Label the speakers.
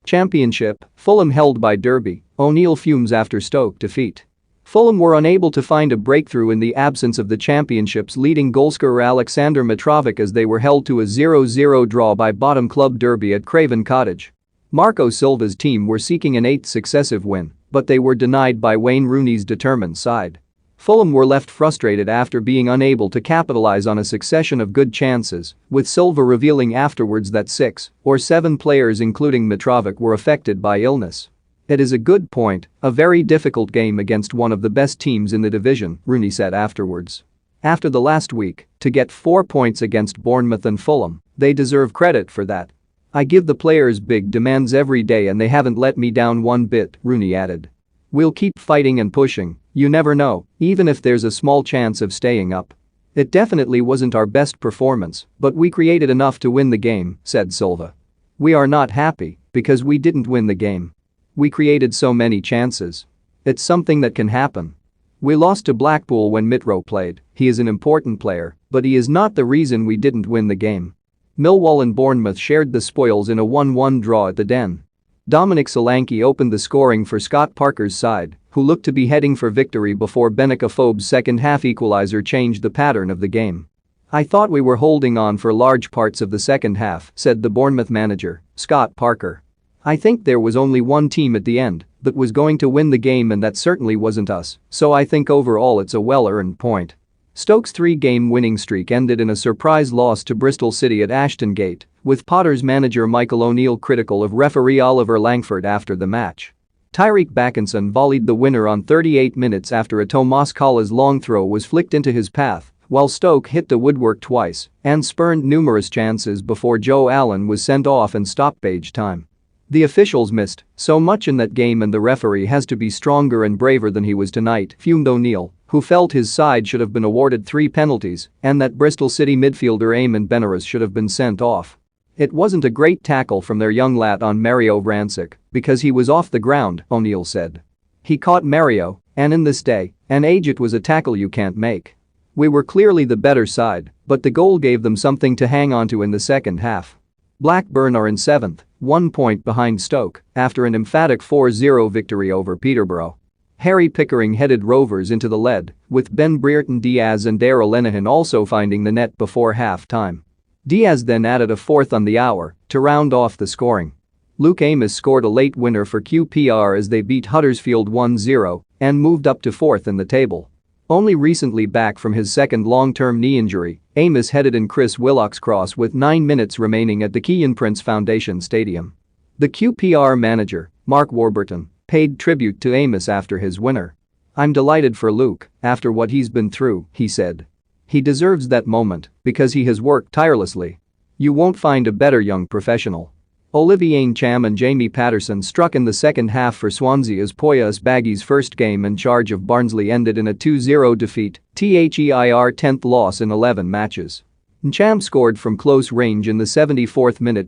Speaker 1: Championship, Fulham held by DerbyO'Neill fumes after Stoke defeat. Fulham were unable to find a breakthrough in the absence of the championship's leading goalscorer Alexander Mitrovic as they were held to a 0-0 draw by bottom club Derby at Craven Cottage. Marco Silva's team were seeking an 8th successive win, but they were denied by Wayne Rooney's determined side. Fulham were left frustrated after being unable to capitalize on a succession of good chances, with Silva revealing afterwards that 6 or 7 players including Mitrovic were affected by illness. "It is a good point, a very difficult game against one of the best teams in the division," Rooney said afterwards. "After the last week, to get 4 points against Bournemouth and Fulham, they deserve credit for that. I give the players big demands every day and they haven't let me down one bit," Rooney added. "We'll keep fighting and pushing, you never know, even if there's a small chance of staying up. It definitely wasn't our best performance, but we created enough to win the game," said Silva. "We are not happy because we didn't win the game. We created so many chances. It's something that can happen. We lost to Blackpool when Mitro played, he is an important player, but he is not the reason we didn't win the game." Millwall and Bournemouth shared the spoils in a 1-1 draw at the Den. Dominic Solanke opened the scoring for Scott Parker's side, who looked to be heading for victory before Benik Afobe's second-half equaliser changed the pattern of the game. "I thought we were holding on for large parts of the second half," said the Bournemouth manager, Scott Parker. "I think there was only one team at the end that was going to win the game and that certainly wasn't us, so I think overall it's a well-earned point." Stoke's 3-game winning streak ended in a surprise loss to Bristol City at Ashton Gate, with Potters manager Michael O'Neill critical of referee Oliver Langford after the match. Tyreek Backinson volleyed the winner on 38 minutes after a Tomas Kalas long throw was flicked into his path, while Stoke hit the woodwork twice and spurned numerous chances before Joe Allen was sent off in stoppage time. "The officials missed so much in that game and the referee has to be stronger and braver than he was tonight," fumed O'Neill, who felt his side should have been awarded 3 penalties and that Bristol City midfielder Eamon Benarous should have been sent off. "It wasn't a great tackle from their young lad on Mario Vrancic because he was off the ground," O'Neill said. "He caught Mario, and in this day and age it was a tackle you can't make. We were clearly the better side, but the goal gave them something to hang on to in the second half." Blackburn are in 7th, 1 point behind Stoke, after an emphatic 4-0 victory over Peterborough. Harry Pickering headed Rovers into the lead, with Ben Brereton Diaz and Darragh Lenihan also finding the net before half-time. Diaz then added a 4th on the hour to round off the scoring. Luke Amos scored a late winner for QPR as they beat Huddersfield 1-0 and moved up to 4th in the table. Only recently back from his second long-term knee injury, Amos headed in Chris Willock's cross with 9 minutes remaining at the Kean Prince Foundation Stadium. The QPR manager, Mark Warburton, paid tribute to Amos after his winner. "I'm delighted for Luke after what he's been through," he said. "He deserves that moment because he has worked tirelessly. You won't find a better young professional." Olivier Ncham and Jamie Patterson struck in the second half for Swansea as Poya Asbagi's first game in charge of Barnsley ended in a 2-0 defeat, their 10th loss in 11 matches. Ncham scored from close range in the 74th minute